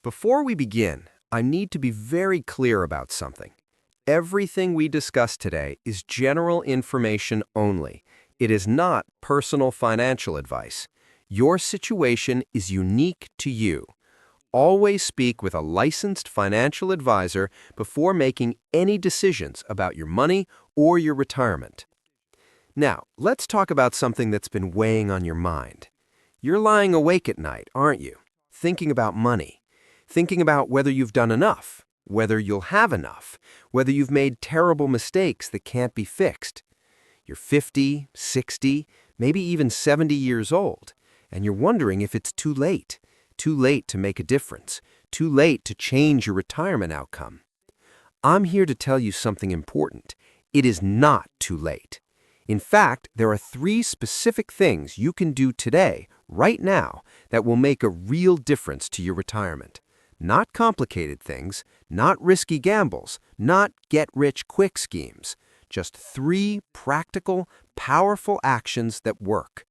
Before we begin, I need to be very clear about something. Everything we discuss today is general information only. It is not personal financial advice. Your situation is unique to you. Always speak with a licensed financial advisor before making any decisions about your money or your retirement. Now, let's talk about something that's been weighing on your mind. You're lying awake at night, aren't you? Thinking about money. Thinking about whether you've done enough, whether you'll have enough, whether you've made terrible mistakes that can't be fixed. You're 50, 60, maybe even 70 years old, and you're wondering if it's too late to make a difference, too late to change your retirement outcome. I'm here to tell you something important. It is not too late. In fact, there are 3 specific things you can do today, right now, that will make a real difference to your retirement. Not complicated things, not risky gambles, not get-rich-quick schemes. Just 3 practical, powerful actions that work.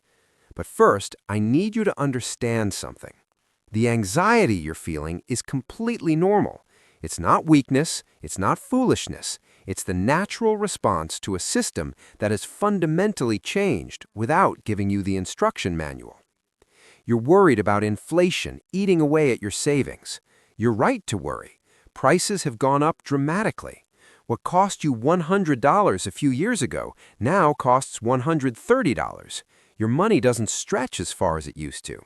But first, I need you to understand something. The anxiety you're feeling is completely normal. It's not weakness, it's not foolishness. It's the natural response to a system that has fundamentally changed without giving you the instruction manual. You're worried about inflation eating away at your savings. You're right to worry. Prices have gone up dramatically. What cost you $100 a few years ago now costs $130. Your money doesn't stretch as far as it used to.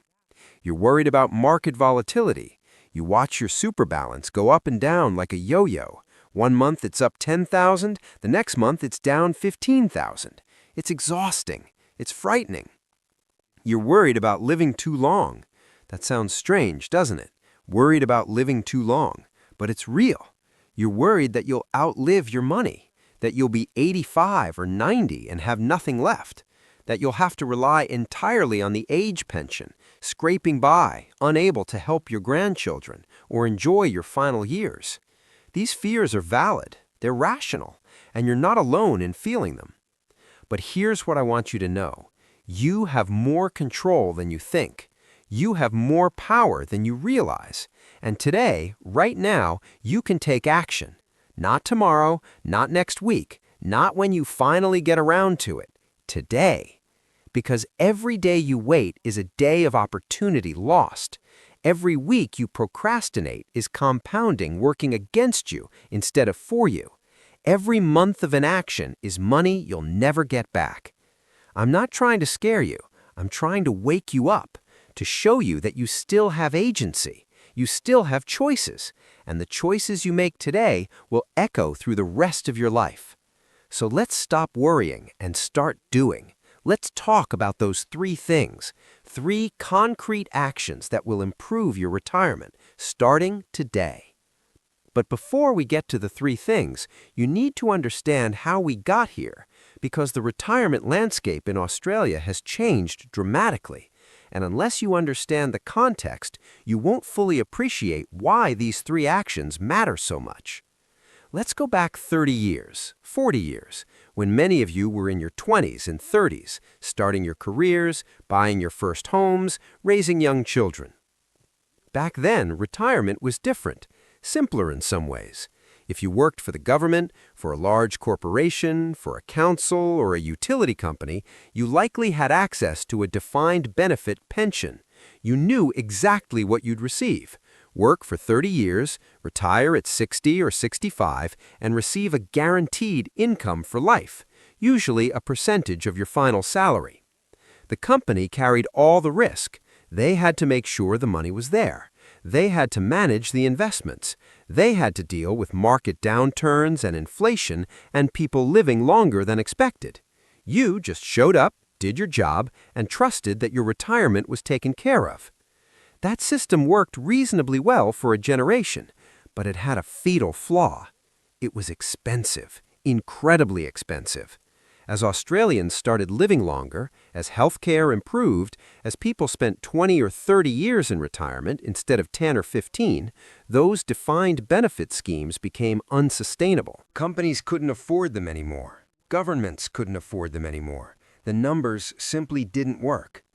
You're worried about market volatility. You watch your super balance go up and down like a yo-yo. One month it's up 10,000, the next month it's down 15,000. It's exhausting. It's frightening. You're worried about living too long. That sounds strange, doesn't it? Worried about living too long. But it's real. You're worried that you'll outlive your money, that you'll be 85 or 90 and have nothing left, that you'll have to rely entirely on the age pension, scraping by, unable to help your grandchildren or enjoy your final years. These fears are valid, they're rational, and you're not alone in feeling them. But here's what I want you to know. You have more control than you think. You have more power than you realize. And today, right now, you can take action. Not tomorrow, not next week, not when you finally get around to it. Today. Because every day you wait is a day of opportunity lost. Every week you procrastinate is compounding working against you instead of for you. Every month of inaction is money you'll never get back. I'm not trying to scare you. I'm trying to wake you up, to show you that you still have agency. You still have choices, and the choices you make today will echo through the rest of your life. So let's stop worrying and start doing. Let's talk about those 3 things, 3 concrete actions that will improve your retirement, starting today. But before we get to the 3 things, you need to understand how we got here, because the retirement landscape in Australia has changed dramatically. And unless you understand the context, you won't fully appreciate why these 3 actions matter so much. Let's go back 30 years, 40 years, when many of you were in your 20s and 30s, starting your careers, buying your first homes, raising young children. Back then, retirement was different, simpler in some ways. If you worked for the government, for a large corporation, for a council, or a utility company, you likely had access to a defined benefit pension. You knew exactly what you'd receive. Work for 30 years, retire at 60 or 65, and receive a guaranteed income for life, usually a percentage of your final salary. The company carried all the risk. They had to make sure the money was there. They had to manage the investments. They had to deal with market downturns and inflation and people living longer than expected. You just showed up, did your job, and trusted that your retirement was taken care of. That system worked reasonably well for a generation, but it had a fatal flaw. It was expensive, incredibly expensive. As Australians started living longer, as healthcare improved, as people spent 20 or 30 years in retirement instead of 10 or 15, those defined benefit schemes became unsustainable. Companies couldn't afford them anymore. Governments couldn't afford them anymore. The numbers simply didn't work.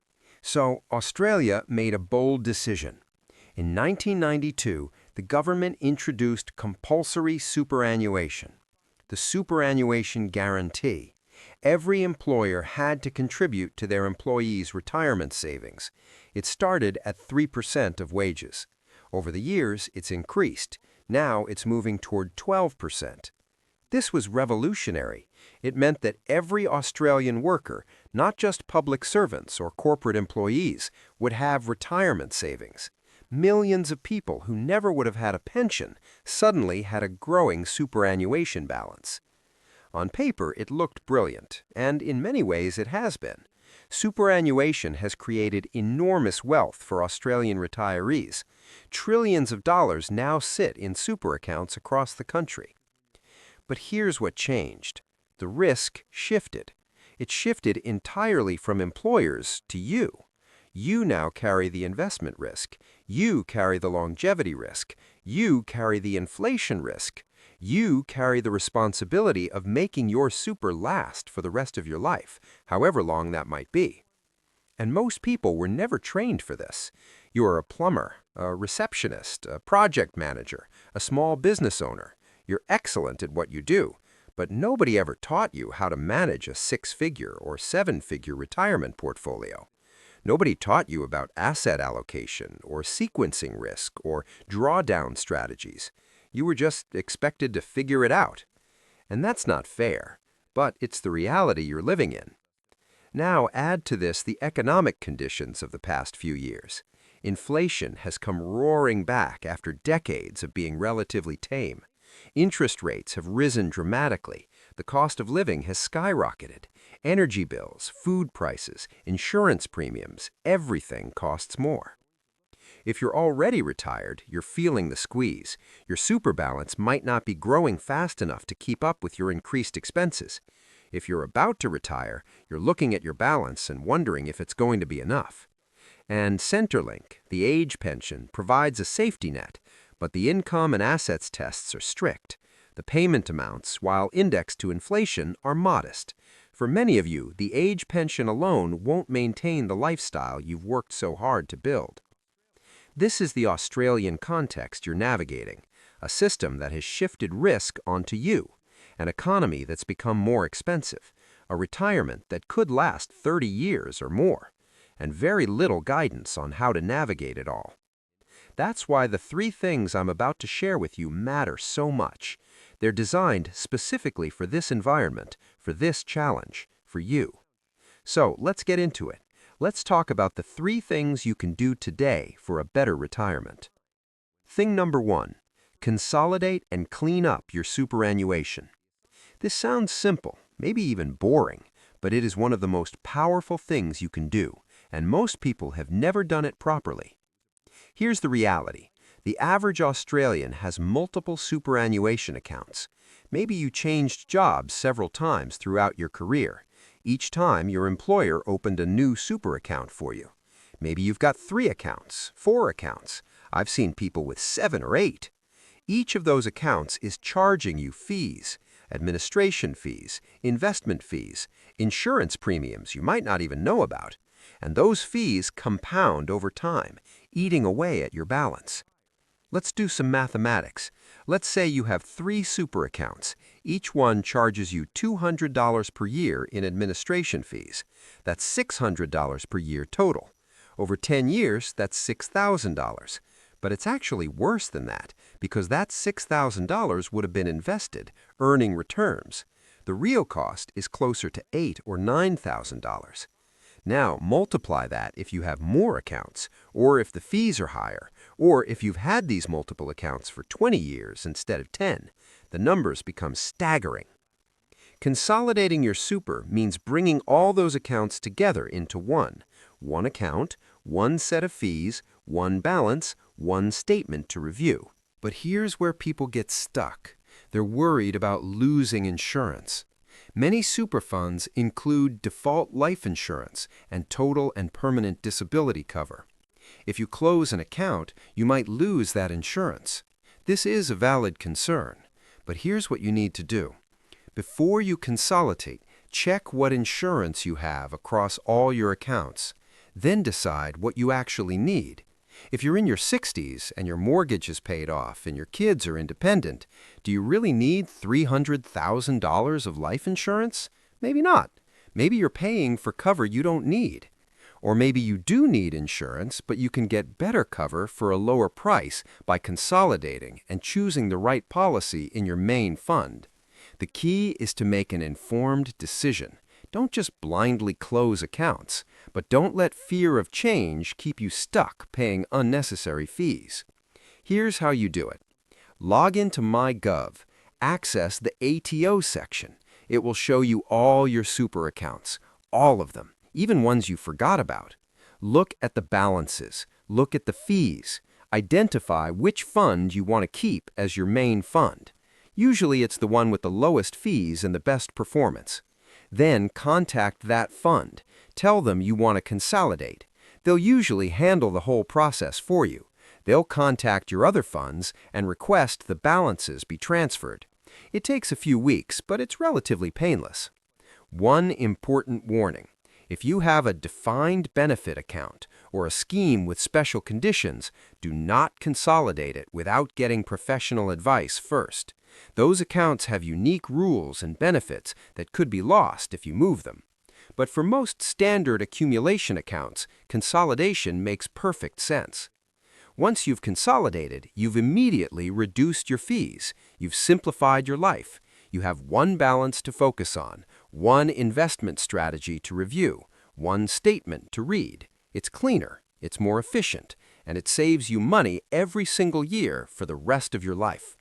So Australia made a bold decision. In 1992, the government introduced compulsory superannuation, the superannuation guarantee. Every employer had to contribute to their employees' retirement savings. It started at 3% of wages. Over the years, it's increased. Now it's moving toward 12%. This was revolutionary. It meant that every Australian worker, not just public servants or corporate employees, would have retirement savings. Millions of people who never would have had a pension suddenly had a growing superannuation balance. On paper, it looked brilliant, and in many ways it has been. Superannuation has created enormous wealth for Australian retirees. Trillions of dollars now sit in super accounts across the country. But here's what changed. The risk shifted. It shifted entirely from employers to you. You now carry the investment risk. You carry the longevity risk. You carry the inflation risk. You carry the responsibility of making your super last for the rest of your life, however long that might be. And most people were never trained for this. You are a plumber, a receptionist, a project manager, a small business owner. You're excellent at what you do, but nobody ever taught you how to manage a 6-figure or 7-figure retirement portfolio. Nobody taught you about asset allocation or sequencing risk or drawdown strategies. You were just expected to figure it out. And that's not fair, but it's the reality you're living in. Now add to this the economic conditions of the past few years. Inflation has come roaring back after decades of being relatively tame. Interest rates have risen dramatically. The cost of living has skyrocketed. Energy bills, food prices, insurance premiums, everything costs more. If you're already retired, you're feeling the squeeze. Your super balance might not be growing fast enough to keep up with your increased expenses. If you're about to retire, you're looking at your balance and wondering if it's going to be enough. And Centrelink, the age pension, provides a safety net, but the income and assets tests are strict. The payment amounts, while indexed to inflation, are modest. For many of you, the age pension alone won't maintain the lifestyle you've worked so hard to build. This is the Australian context you're navigating, a system that has shifted risk onto you, an economy that's become more expensive, a retirement that could last 30 years or more, and very little guidance on how to navigate it all. That's why the 3 things I'm about to share with you matter so much. They're designed specifically for this environment, for this challenge, for you. So let's get into it. Let's talk about the 3 things you can do today for a better retirement. Thing number 1, consolidate and clean up your superannuation. This sounds simple, maybe even boring, but it is one of the most powerful things you can do, and most people have never done it properly. Here's the reality. The average Australian has multiple superannuation accounts. Maybe you changed jobs several times throughout your career. Each time, your employer opened a new super account for you. Maybe you've got 3 accounts, 4 accounts. I've seen people with 7 or 8. Each of those accounts is charging you fees, administration fees, investment fees, insurance premiums you might not even know about. And those fees compound over time, eating away at your balance. Let's do some mathematics. Let's say you have 3 super accounts. Each one charges you $200 per year in administration fees. That's $600 per year total. Over 10 years, that's $6,000. But it's actually worse than that, because that $6,000 would have been invested, earning returns. The real cost is closer to $8,000 or $9,000. Now, multiply that if you have more accounts, or if the fees are higher, or if you've had these multiple accounts for 20 years instead of 10. The numbers become staggering. Consolidating your super means bringing all those accounts together into one. One account, one set of fees, one balance, one statement to review. But here's where people get stuck. They're worried about losing insurance. Many super funds include default life insurance and total and permanent disability cover. If you close an account, you might lose that insurance. This is a valid concern, but here's what you need to do. Before you consolidate, check what insurance you have across all your accounts. Then decide what you actually need. If you're in your 60s and your mortgage is paid off and your kids are independent, do you really need $300,000 of life insurance? Maybe not. Maybe you're paying for cover you don't need. Or maybe you do need insurance, but you can get better cover for a lower price by consolidating and choosing the right policy in your main fund. The key is to make an informed decision. Don't just blindly close accounts, but don't let fear of change keep you stuck paying unnecessary fees. Here's how you do it. Log into MyGov, access the ATO section. It will show you all your super accounts, all of them, even ones you forgot about. Look at the balances, look at the fees, identify which fund you want to keep as your main fund. Usually it's the one with the lowest fees and the best performance. Then contact that fund. Tell them you want to consolidate. They'll usually handle the whole process for you. They'll contact your other funds and request the balances be transferred. It takes a few weeks, but it's relatively painless. One important warning. If you have a defined benefit account or a scheme with special conditions, do not consolidate it without getting professional advice first. Those accounts have unique rules and benefits that could be lost if you move them. But for most standard accumulation accounts, consolidation makes perfect sense. Once you've consolidated, you've immediately reduced your fees. You've simplified your life. You have one balance to focus on, one investment strategy to review, one statement to read. It's cleaner, it's more efficient, and it saves you money every single year for the rest of your life.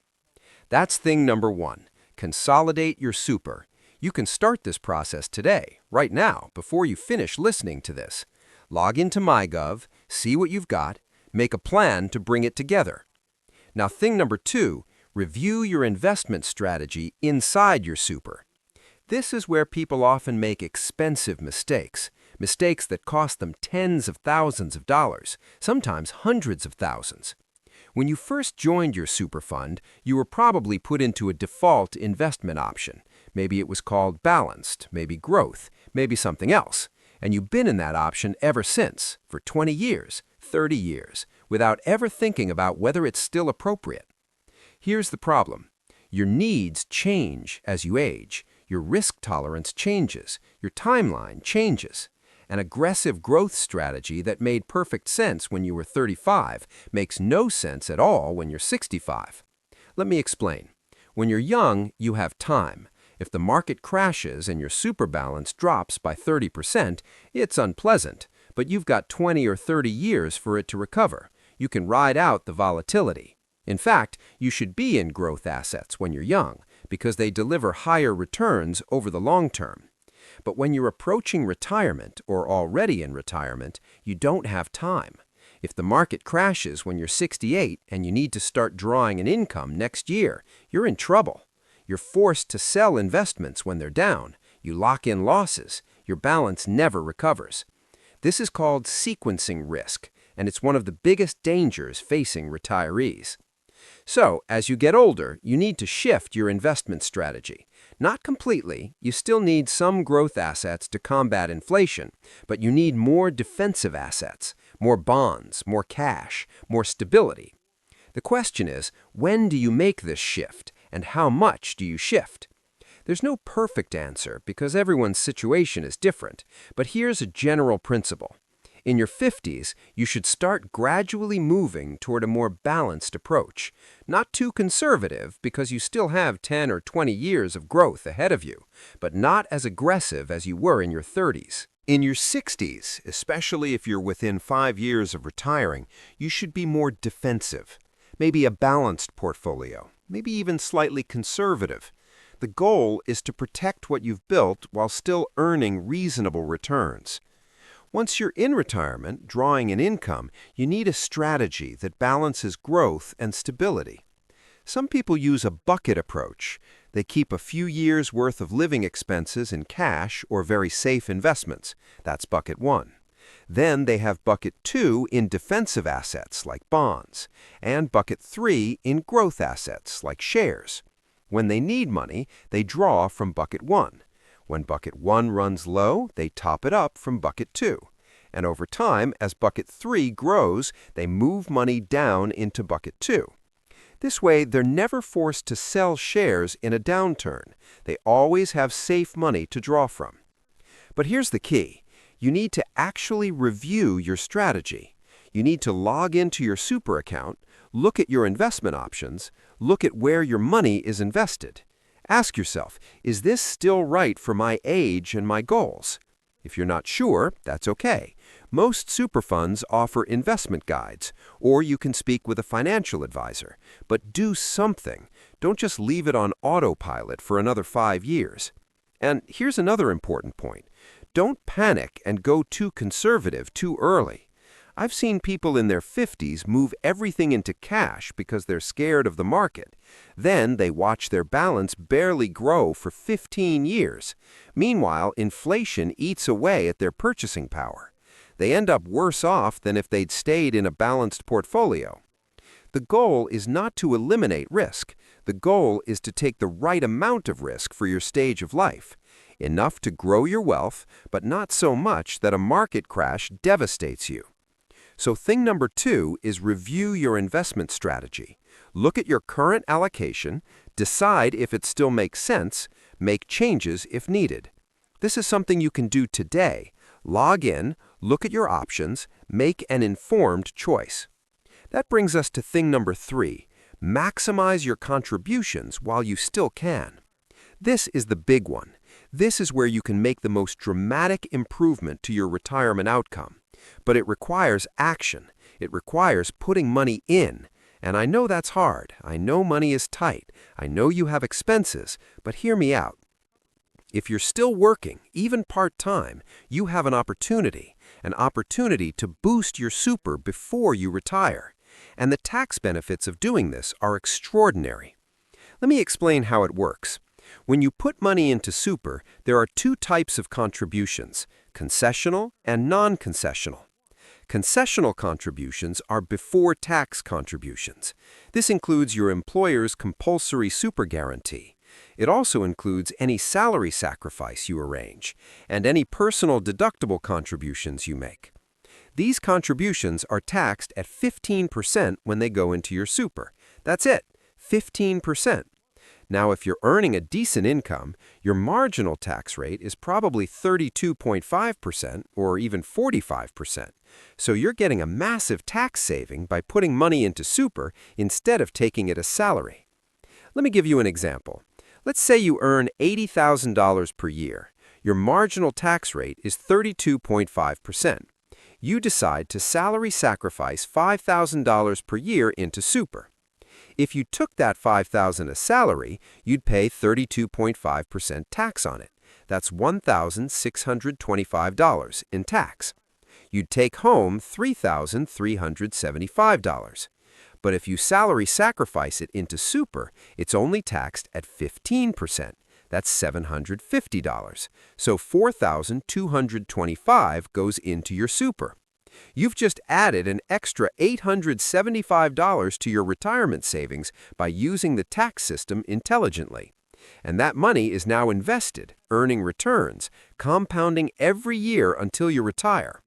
That's thing number one. Consolidate your super. You can start this process today, right now, before you finish listening to this. Log into MyGov, see what you've got, make a plan to bring it together. Now, thing number two, review your investment strategy inside your super. This is where people often make expensive mistakes that cost them tens of thousands of dollars, sometimes hundreds of thousands. When you first joined your super fund, you were probably put into a default investment option. Maybe it was called balanced, maybe growth, maybe something else. And you've been in that option ever since, for 20 years, 30 years, without ever thinking about whether it's still appropriate. Here's the problem. Your needs change as you age. Your risk tolerance changes. Your timeline changes. An aggressive growth strategy that made perfect sense when you were 35 makes no sense at all when you're 65. Let me explain. When you're young, you have time. If the market crashes and your super balance drops by 30%, it's unpleasant, but you've got 20 or 30 years for it to recover. You can ride out the volatility. In fact, you should be in growth assets when you're young because they deliver higher returns over the long term. But when you're approaching retirement or already in retirement, you don't have time. If the market crashes when you're 68 and you need to start drawing an income next year, you're in trouble. You're forced to sell investments when they're down. You lock in losses. Your balance never recovers. This is called sequencing risk, and it's one of the biggest dangers facing retirees. So, as you get older, you need to shift your investment strategy. Not completely, you still need some growth assets to combat inflation, but you need more defensive assets, more bonds, more cash, more stability. The question is, when do you make this shift, and how much do you shift? There's no perfect answer because everyone's situation is different, but here's a general principle. In your 50s, you should start gradually moving toward a more balanced approach. Not too conservative because you still have 10 or 20 years of growth ahead of you, but not as aggressive as you were in your 30s. In your 60s, especially if you're within 5 years of retiring, you should be more defensive. Maybe a balanced portfolio, maybe even slightly conservative. The goal is to protect what you've built while still earning reasonable returns. Once you're in retirement, drawing an income, you need a strategy that balances growth and stability. Some people use a bucket approach. They keep a few years' worth of living expenses in cash or very safe investments. That's bucket 1. Then they have bucket 2 in defensive assets like bonds, and bucket 3 in growth assets like shares. When they need money, they draw from bucket 1. When bucket 1 runs low, they top it up from bucket 2. And over time, as bucket 3 grows, they move money down into bucket 2. This way, they're never forced to sell shares in a downturn. They always have safe money to draw from. But here's the key. You need to actually review your strategy. You need to log into your super account, look at your investment options, look at where your money is invested. Ask yourself, is this still right for my age and my goals? If you're not sure, that's okay. Most super funds offer investment guides, or you can speak with a financial advisor. But do something. Don't just leave it on autopilot for another 5 years. And here's another important point. Don't panic and go too conservative too early. I've seen people in their 50s move everything into cash because they're scared of the market. Then they watch their balance barely grow for 15 years. Meanwhile, inflation eats away at their purchasing power. They end up worse off than if they'd stayed in a balanced portfolio. The goal is not to eliminate risk. The goal is to take the right amount of risk for your stage of life. Enough to grow your wealth, but not so much that a market crash devastates you. So thing number 2 is review your investment strategy. Look at your current allocation, decide if it still makes sense, make changes if needed. This is something you can do today. Log in, look at your options, make an informed choice. That brings us to thing number 3. Maximize your contributions while you still can. This is the big one. This is where you can make the most dramatic improvement to your retirement outcome. But it requires action. It requires putting money in. And I know that's hard. I know money is tight. I know you have expenses. But hear me out. If you're still working, even part-time, you have an opportunity to boost your super before you retire. And the tax benefits of doing this are extraordinary. Let me explain how it works. When you put money into super, there are 2 types of contributions, concessional and non-concessional. Concessional contributions are before-tax contributions. This includes your employer's compulsory super guarantee. It also includes any salary sacrifice you arrange and any personal deductible contributions you make. These contributions are taxed at 15% when they go into your super. That's it, 15%. Now, if you're earning a decent income, your marginal tax rate is probably 32.5% or even 45%. So you're getting a massive tax saving by putting money into super instead of taking it as salary. Let me give you an example. Let's say you earn $80,000 per year. Your marginal tax rate is 32.5%. You decide to salary sacrifice $5,000 per year into super. If you took that $5,000 as salary, you'd pay 32.5% tax on it. That's $1,625 in tax. You'd take home $3,375. But if you salary sacrifice it into super, it's only taxed at 15%. That's $750. So $4,225 goes into your super. You've just added an extra $875 to your retirement savings by using the tax system intelligently. And that money is now invested, earning returns, compounding every year until you retire.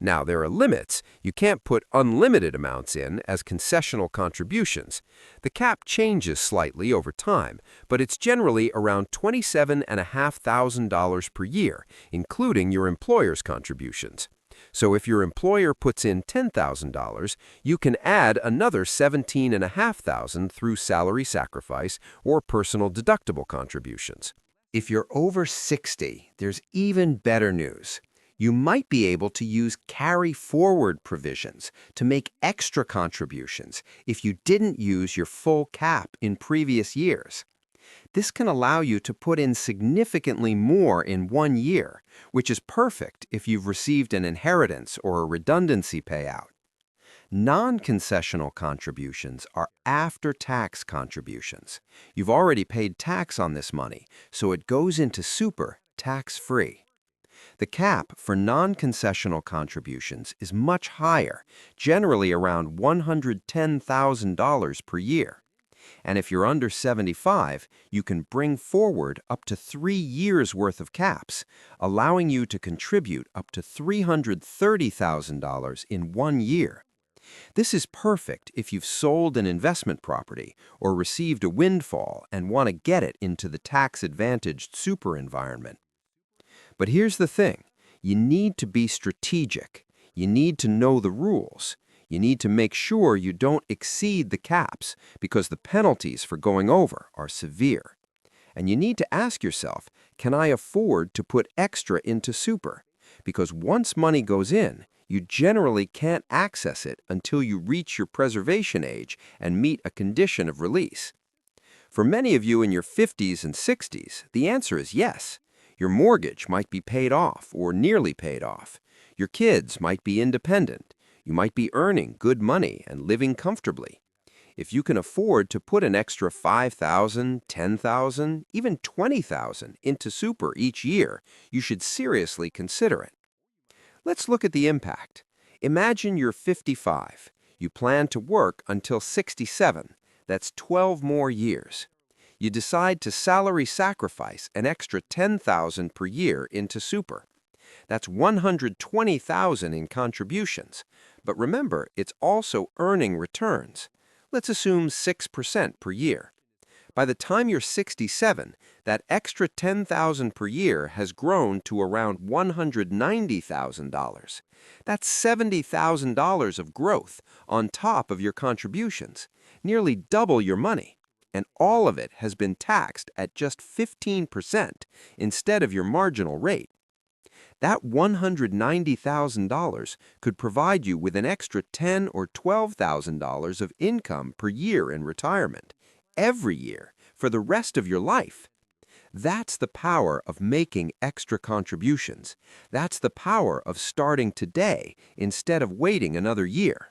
Now, there are limits. You can't put unlimited amounts in as concessional contributions. The cap changes slightly over time, but it's generally around $27,500 per year, including your employer's contributions. So if your employer puts in $10,000, you can add another $17,500 through salary sacrifice or personal deductible contributions. If you're over 60, there's even better news. You might be able to use carry-forward provisions to make extra contributions if you didn't use your full cap in previous years. This can allow you to put in significantly more in 1 year, which is perfect if you've received an inheritance or a redundancy payout. Non-concessional contributions are after-tax contributions. You've already paid tax on this money, so it goes into super tax-free. The cap for non-concessional contributions is much higher, generally around $110,000 per year. And if you're under 75, you can bring forward up to 3 years' worth of caps, allowing you to contribute up to $330,000 in 1 year. This is perfect if you've sold an investment property or received a windfall and want to get it into the tax-advantaged super environment. But here's the thing. You need to be strategic. You need to know the rules. You need to make sure you don't exceed the caps because the penalties for going over are severe. And you need to ask yourself, can I afford to put extra into super? Because once money goes in, you generally can't access it until you reach your preservation age and meet a condition of release. For many of you in your 50s and 60s, the answer is yes. Your mortgage might be paid off or nearly paid off. Your kids might be independent. You might be earning good money and living comfortably. If you can afford to put an extra $5,000, $10,000, even $20,000 into super each year, you should seriously consider it. Let's look at the impact. Imagine you're 55. You plan to work until 67. That's 12 more years. You decide to salary sacrifice an extra $10,000 per year into super. That's $120,000 in contributions. But remember, it's also earning returns. Let's assume 6% per year. By the time you're 67, that extra $10,000 per year has grown to around $190,000. That's $70,000 of growth on top of your contributions, nearly double your money. And all of it has been taxed at just 15% instead of your marginal rate. That $190,000 could provide you with an extra $10,000 or $12,000 of income per year in retirement, every year, for the rest of your life. That's the power of making extra contributions. That's the power of starting today instead of waiting another year.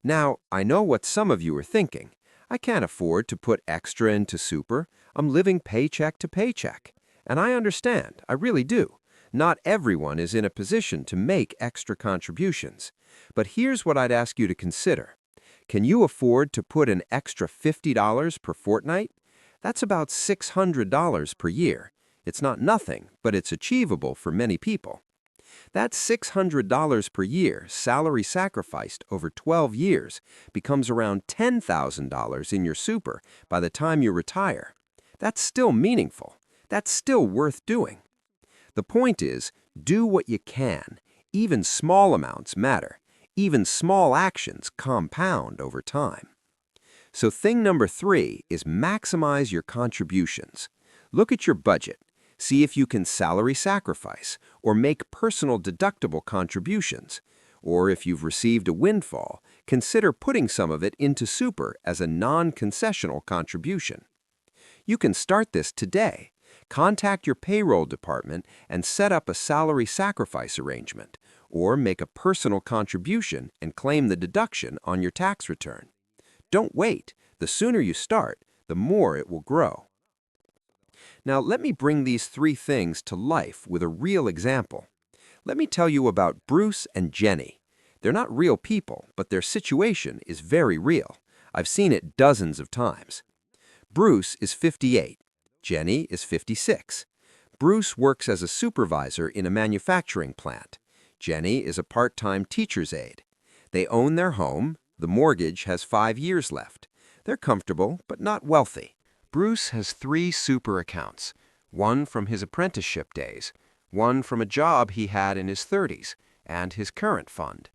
Now, I know what some of you are thinking. I can't afford to put extra into super. I'm living paycheck to paycheck. And I understand, I really do. Not everyone is in a position to make extra contributions. But here's what I'd ask you to consider. Can you afford to put an extra $50 per fortnight? That's about $600 per year. It's not nothing, but it's achievable for many people. That $600 per year, salary sacrificed over 12 years, becomes around $10,000 in your super by the time you retire. That's still meaningful. That's still worth doing. The point is, do what you can. Even small amounts matter. Even small actions compound over time. So thing number 3 is maximize your contributions. Look at your budget. See if you can salary sacrifice or make personal deductible contributions. Or if you've received a windfall, consider putting some of it into super as a non-concessional contribution. You can start this today. Contact your payroll department and set up a salary sacrifice arrangement, or make a personal contribution and claim the deduction on your tax return. Don't wait. The sooner you start, the more it will grow. Now, let me bring these 3 things to life with a real example. Let me tell you about Bruce and Jenny. They're not real people, but their situation is very real. I've seen it dozens of times. Bruce is 58. Jenny is 56. Bruce works as a supervisor in a manufacturing plant. Jenny is a part-time teacher's aide. They own their home. The mortgage has 5 years left. They're comfortable, but not wealthy. Bruce has 3 super accounts, one from his apprenticeship days, one from a job he had in his 30s, and his current fund.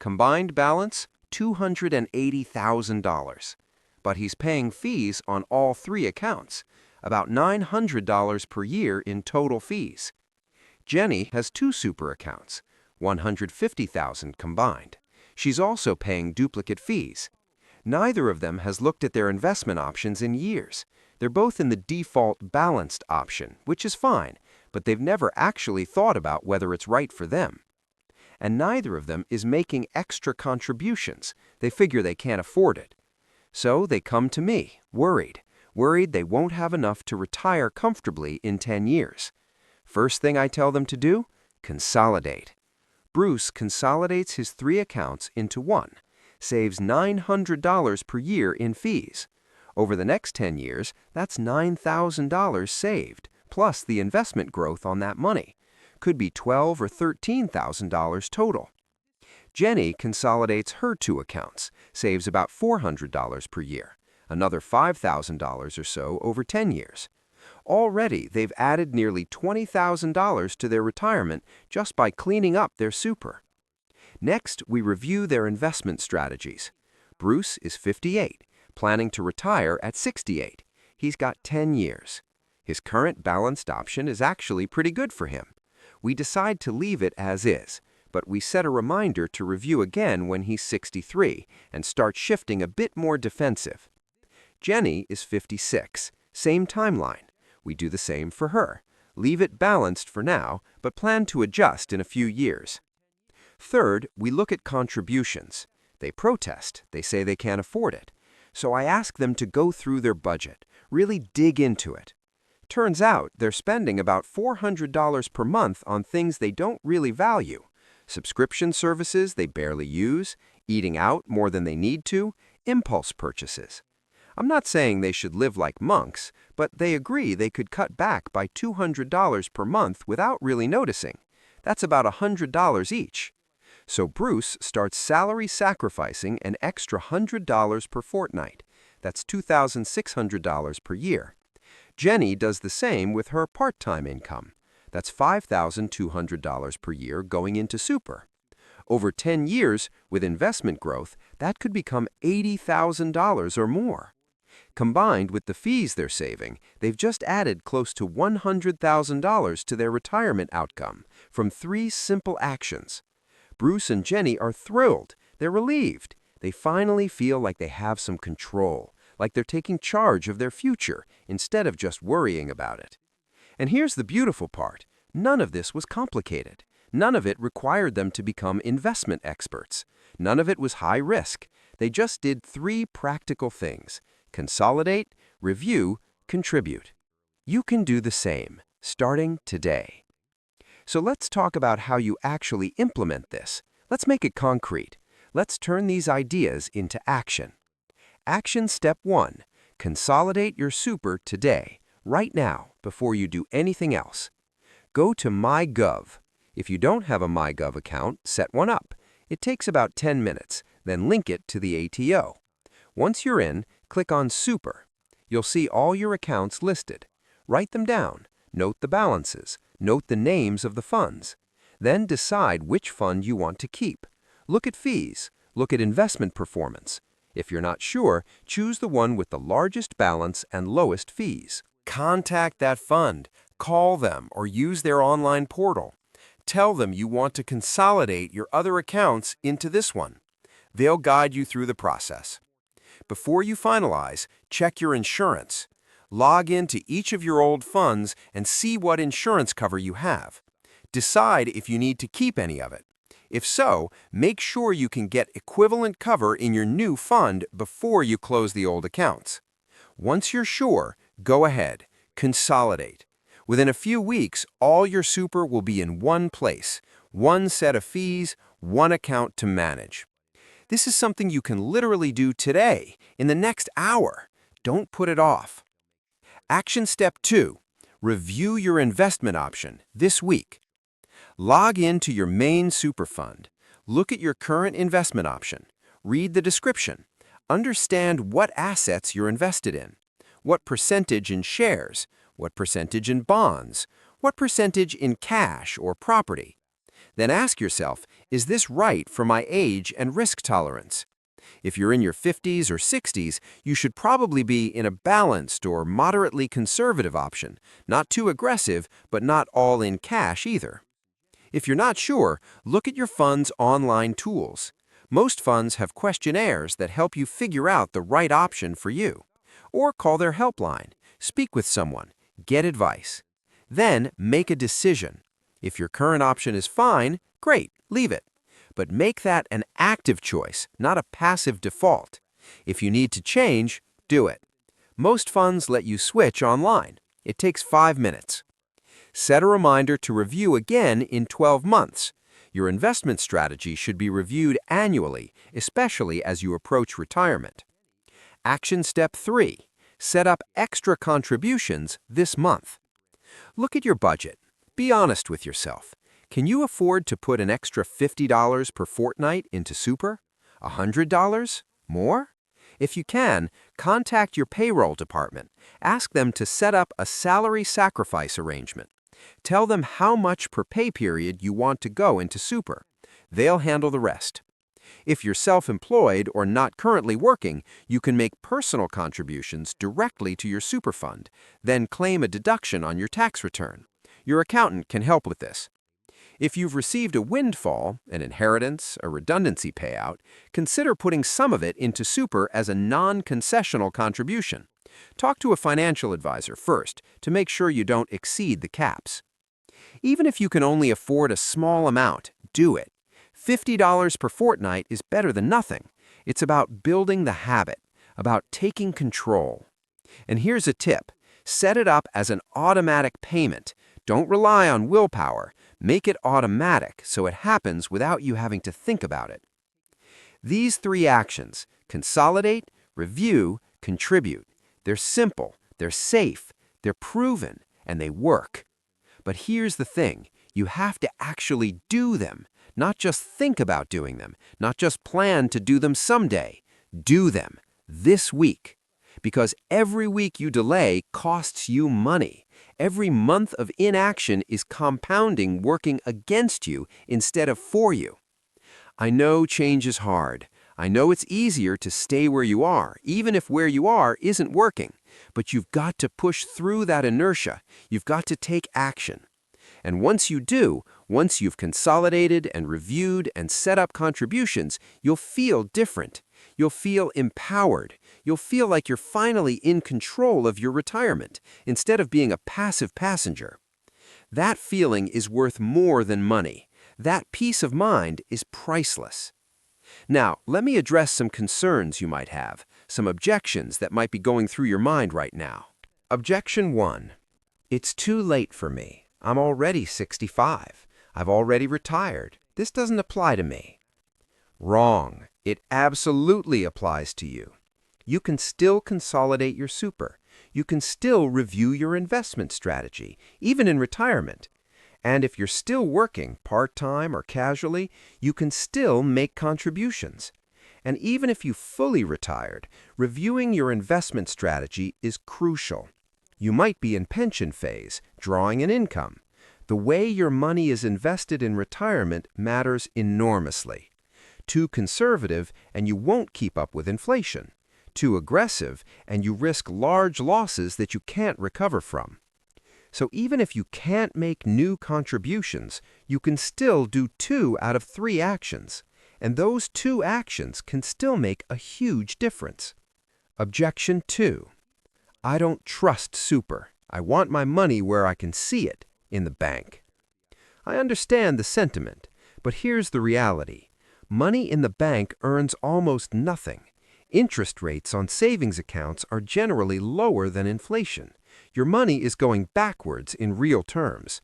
Combined balance, $280,000. But he's paying fees on all 3 accounts, about $900 per year in total fees. Jenny has 2 super accounts, $150,000 combined. She's also paying duplicate fees. Neither of them has looked at their investment options in years. They're both in the default balanced option, which is fine, but they've never actually thought about whether it's right for them. And neither of them is making extra contributions. They figure they can't afford it. So they come to me, worried they won't have enough to retire comfortably in 10 years. First thing I tell them to do? Consolidate. Bruce consolidates his 3 accounts into one, saves $900 per year in fees. Over the next 10 years, that's $9,000 saved, plus the investment growth on that money. Could be $12,000 or $13,000 total. Jenny consolidates her two accounts, saves about $400 per year, another $5,000 or so over 10 years. Already, they've added nearly $20,000 to their retirement just by cleaning up their super. Next, we review their investment strategies. Bruce is 58, planning to retire at 68. He's got 10 years. His current balanced option is actually pretty good for him. We decide to leave it as is, but we set a reminder to review again when he's 63 and start shifting a bit more defensive. Jenny is 56, same timeline. We do the same for her. Leave it balanced for now, but plan to adjust in a few years. Third, we look at contributions. They protest. They say they can't afford it. So I ask them to go through their budget, really dig into it. Turns out they're spending about $400 per month on things they don't really value. Subscription services they barely use, eating out more than they need to, impulse purchases. I'm not saying they should live like monks, but they agree they could cut back by $200 per month without really noticing. That's about $100 each. So Bruce starts salary sacrificing an extra $100 per fortnight. That's $2,600 per year. Jenny does the same with her part-time income. That's $5,200 per year going into super. Over 10 years, with investment growth, that could become $80,000 or more. Combined with the fees they're saving, they've just added close to $100,000 to their retirement outcome from 3 simple actions. Bruce and Jenny are thrilled. They're relieved. They finally feel like they have some control, like they're taking charge of their future instead of just worrying about it. And here's the beautiful part. None of this was complicated. None of it required them to become investment experts. None of it was high risk. They just did 3 practical things: consolidate, review, contribute. You can do the same, starting today. So let's talk about how you actually implement this. Let's make it concrete. Let's turn these ideas into action. Action step 1. Consolidate your super today, right now, before you do anything else. Go to MyGov. If you don't have a MyGov account, set one up. It takes about 10 minutes, then link it to the ATO. Once you're in, click on Super. You'll see all your accounts listed. Write them down. Note the balances. Note the names of the funds. Then decide which fund you want to keep. Look at fees. Look at investment performance. If you're not sure, choose the one with the largest balance and lowest fees. Contact that fund. Call them or use their online portal. Tell them you want to consolidate your other accounts into this one. They'll guide you through the process. Before you finalize, check your insurance. Log into each of your old funds and see what insurance cover you have. Decide if you need to keep any of it. If so, make sure you can get equivalent cover in your new fund before you close the old accounts. Once you're sure, go ahead, consolidate. Within a few weeks, all your super will be in one place, one set of fees, one account to manage. This is something you can literally do today, in the next hour. Don't put it off. Action step 2. Review your investment option this week. Log in to your main super fund. Look at your current investment option. Read the description. Understand what assets you're invested in. What percentage in shares? What percentage in bonds? What percentage in cash or property? Then ask yourself, is this right for my age and risk tolerance? If you're in your 50s or 60s, you should probably be in a balanced or moderately conservative option, not too aggressive, but not all in cash either. If you're not sure, look at your fund's online tools. Most funds have questionnaires that help you figure out the right option for you. Or call their helpline, speak with someone, get advice. Then make a decision. If your current option is fine, great, leave it. But make that an active choice, not a passive default. If you need to change, do it. Most funds let you switch online. It takes 5 minutes. Set a reminder to review again in 12 months. Your investment strategy should be reviewed annually, especially as you approach retirement. Action step 3. Set up extra contributions this month. Look at your budget. Be honest with yourself. Can you afford to put an extra $50 per fortnight into super? $100? More? If you can, contact your payroll department. Ask them to set up a salary sacrifice arrangement. Tell them how much per pay period you want to go into super. They'll handle the rest. If you're self-employed or not currently working, you can make personal contributions directly to your super fund, then claim a deduction on your tax return. Your accountant can help with this. If you've received a windfall, an inheritance, a redundancy payout, consider putting some of it into super as a non-concessional contribution. Talk to a financial advisor first to make sure you don't exceed the caps. Even if you can only afford a small amount, do it. $50 per fortnight is better than nothing. It's about building the habit, about taking control. And here's a tip. Set it up as an automatic payment. Don't rely on willpower. Make it automatic so it happens without you having to think about it. These three actions, consolidate, review, contribute, they're simple, they're safe, they're proven, and they work. But here's the thing, you have to actually do them, not just think about doing them, not just plan to do them someday. Do them this week. Because every week you delay costs you money. Every month of inaction is compounding, working against you instead of for you. I know change is hard. I know it's easier to stay where you are, even if where you are isn't working. But you've got to push through that inertia. You've got to take action. And once you do, once you've consolidated and reviewed and set up contributions, you'll feel different. You'll feel empowered. You'll feel like you're finally in control of your retirement, instead of being a passive passenger. That feeling is worth more than money. That peace of mind is priceless. Now, let me address some concerns you might have, some objections that might be going through your mind right now. Objection 1. It's too late for me. I'm already 65. I've already retired. This doesn't apply to me. Wrong. It absolutely applies to you. You can still consolidate your super. You can still review your investment strategy, even in retirement. And if you're still working part-time or casually, you can still make contributions. And even if you fully retired, reviewing your investment strategy is crucial. You might be in pension phase, drawing an income. The way your money is invested in retirement matters enormously. Too conservative, and you won't keep up with inflation. Too aggressive, and you risk large losses that you can't recover from. So even if you can't make new contributions, you can still do 2 out of 3 actions. And those 2 actions can still make a huge difference. Objection 2. I don't trust super. I want my money where I can see it, in the bank. I understand the sentiment, but here's the reality. Money in the bank earns almost nothing. Interest rates on savings accounts are generally lower than inflation. Your money is going backwards in real terms.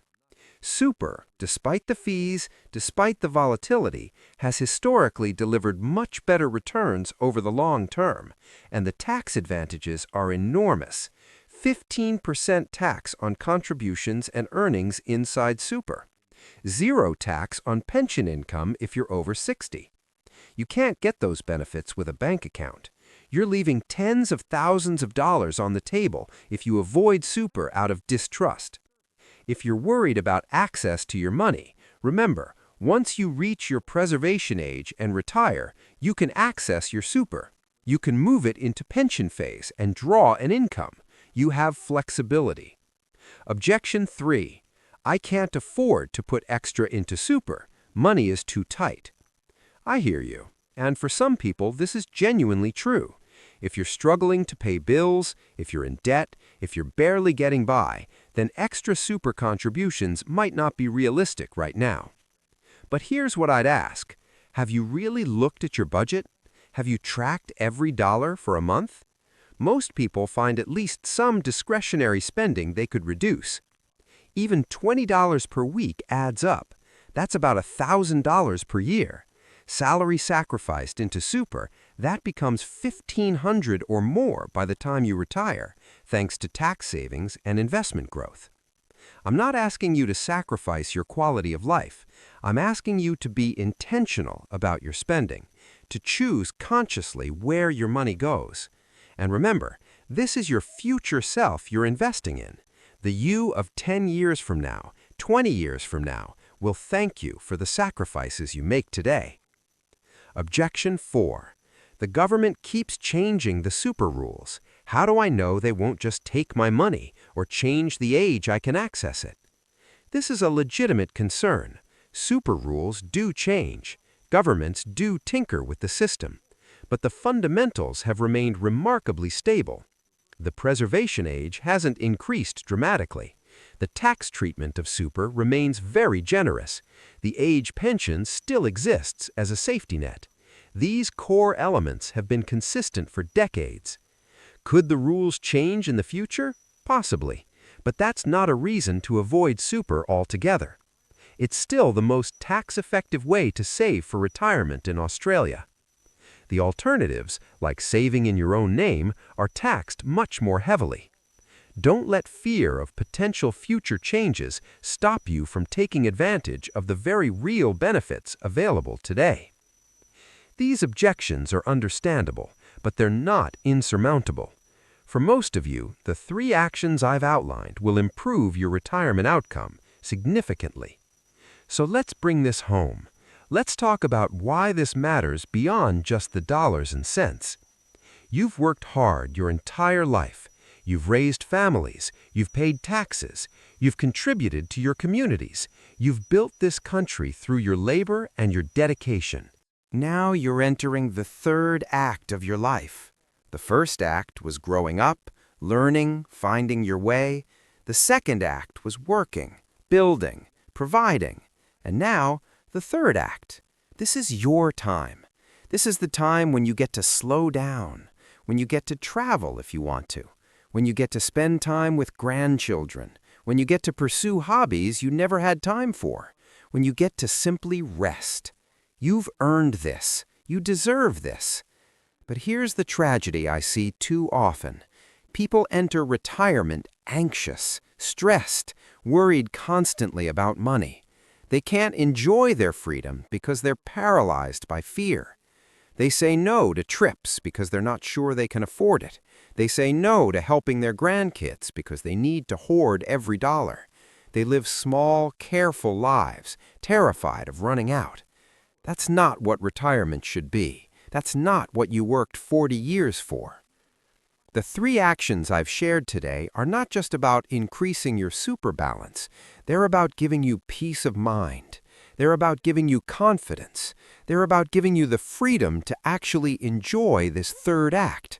Super, despite the fees, despite the volatility, has historically delivered much better returns over the long term, and the tax advantages are enormous. 15% tax on contributions and earnings inside super. 0 tax on pension income if you're over 60. You can't get those benefits with a bank account. You're leaving tens of thousands of dollars on the table if you avoid super out of distrust. If you're worried about access to your money, remember, once you reach your preservation age and retire, you can access your super. You can move it into pension phase and draw an income. You have flexibility. Objection 3. I can't afford to put extra into super. Money is too tight. I hear you. And for some people, this is genuinely true. If you're struggling to pay bills, if you're in debt, if you're barely getting by, then extra super contributions might not be realistic right now. But here's what I'd ask. Have you really looked at your budget? Have you tracked every dollar for a month? Most people find at least some discretionary spending they could reduce. Even $20 per week adds up. That's about $1,000 per year. Salary sacrificed into super, that becomes $1,500 or more by the time you retire, thanks to tax savings and investment growth. I'm not asking you to sacrifice your quality of life. I'm asking you to be intentional about your spending, to choose consciously where your money goes. And remember, this is your future self you're investing in. The you of 10 years from now, 20 years from now, will thank you for the sacrifices you make today. Objection 4. The government keeps changing the super rules. How do I know they won't just take my money or change the age I can access it? This is a legitimate concern. Super rules do change. Governments do tinker with the system. But the fundamentals have remained remarkably stable. The preservation age hasn't increased dramatically. The tax treatment of super remains very generous. The age pension still exists as a safety net. These core elements have been consistent for decades. Could the rules change in the future? Possibly. But that's not a reason to avoid super altogether. It's still the most tax-effective way to save for retirement in Australia. The alternatives, like saving in your own name, are taxed much more heavily. Don't let fear of potential future changes stop you from taking advantage of the very real benefits available today. These objections are understandable, but they're not insurmountable. For most of you, the 3 actions I've outlined will improve your retirement outcome significantly. So let's bring this home. Let's talk about why this matters beyond just the dollars and cents. You've worked hard your entire life. You've raised families. You've paid taxes. You've contributed to your communities. You've built this country through your labor and your dedication. Now you're entering the 3rd act of your life. The first act was growing up, learning, finding your way. The 2nd act was working, building, providing. And now, the 3rd act. This is your time. This is the time when you get to slow down, when you get to travel if you want to, when you get to spend time with grandchildren, when you get to pursue hobbies you never had time for, when you get to simply rest. You've earned this. You deserve this. But here's the tragedy I see too often. People enter retirement anxious, stressed, worried constantly about money. They can't enjoy their freedom because they're paralyzed by fear. They say no to trips because they're not sure they can afford it. They say no to helping their grandkids because they need to hoard every dollar. They live small, careful lives, terrified of running out. That's not what retirement should be. That's not what you worked 40 years for. The 3 actions I've shared today are not just about increasing your super balance. They're about giving you peace of mind. They're about giving you confidence. They're about giving you the freedom to actually enjoy this 3rd act.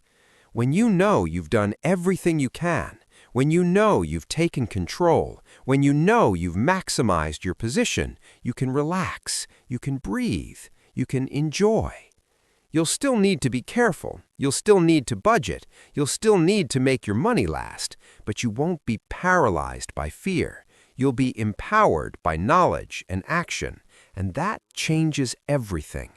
When you know you've done everything you can, when you know you've taken control, when you know you've maximized your position, you can relax, you can breathe, you can enjoy. You'll still need to be careful, you'll still need to budget, you'll still need to make your money last, but you won't be paralyzed by fear. You'll be empowered by knowledge and action, and that changes everything.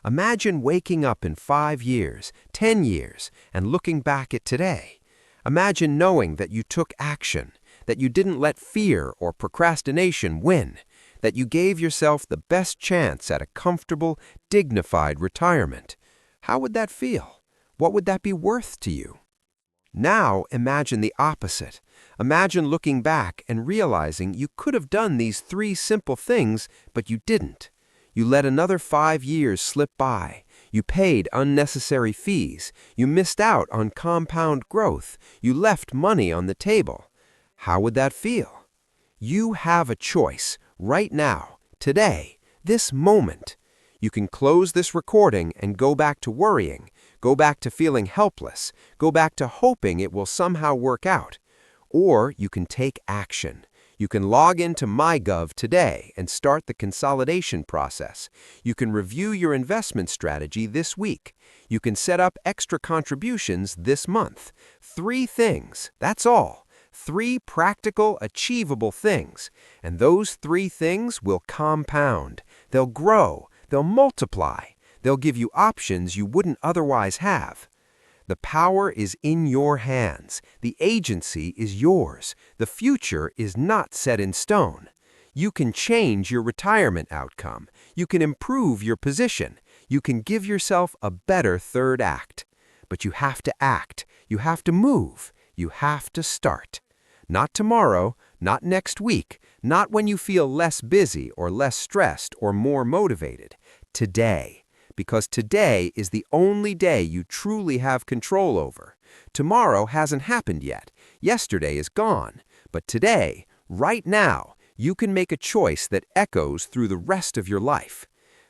Imagine waking up in 5 years, 10 years, and looking back at today. Imagine knowing that you took action, that you didn't let fear or procrastination win, that you gave yourself the best chance at a comfortable, dignified retirement. How would that feel? What would that be worth to you? Now imagine the opposite. Imagine looking back and realizing you could have done these 3 simple things, but you didn't. You let another 5 years slip by. You paid unnecessary fees. You missed out on compound growth. You left money on the table. How would that feel? You have a choice right now, today, this moment. You can close this recording and go back to worrying, go back to feeling helpless, go back to hoping it will somehow work out. Or you can take action. You can log into MyGov today and start the consolidation process. You can review your investment strategy this week. You can set up extra contributions this month. 3 things, that's all. 3 practical, achievable things. And those 3 things will compound. They'll grow. They'll multiply. They'll give you options you wouldn't otherwise have. The power is in your hands. The agency is yours. The future is not set in stone. You can change your retirement outcome. You can improve your position. You can give yourself a better third act. But you have to act. You have to move. You have to start. Not tomorrow, not next week, not when you feel less busy or less stressed or more motivated. Today. Because today is the only day you truly have control over. Tomorrow hasn't happened yet. Yesterday is gone. But today, right now, you can make a choice that echoes through the rest of your life.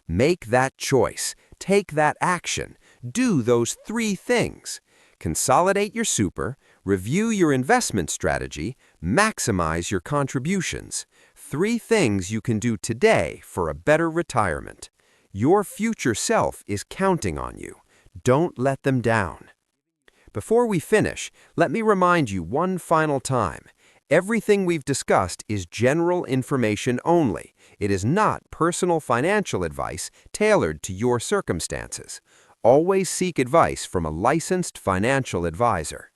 Make that choice. Take that action. Do those 3 things. Consolidate your super, review your investment strategy, maximize your contributions. 3 things you can do today for a better retirement. Your future self is counting on you. Don't let them down. Before we finish, let me remind you one final time. Everything we've discussed is general information only. It is not personal financial advice tailored to your circumstances. Always seek advice from a licensed financial advisor.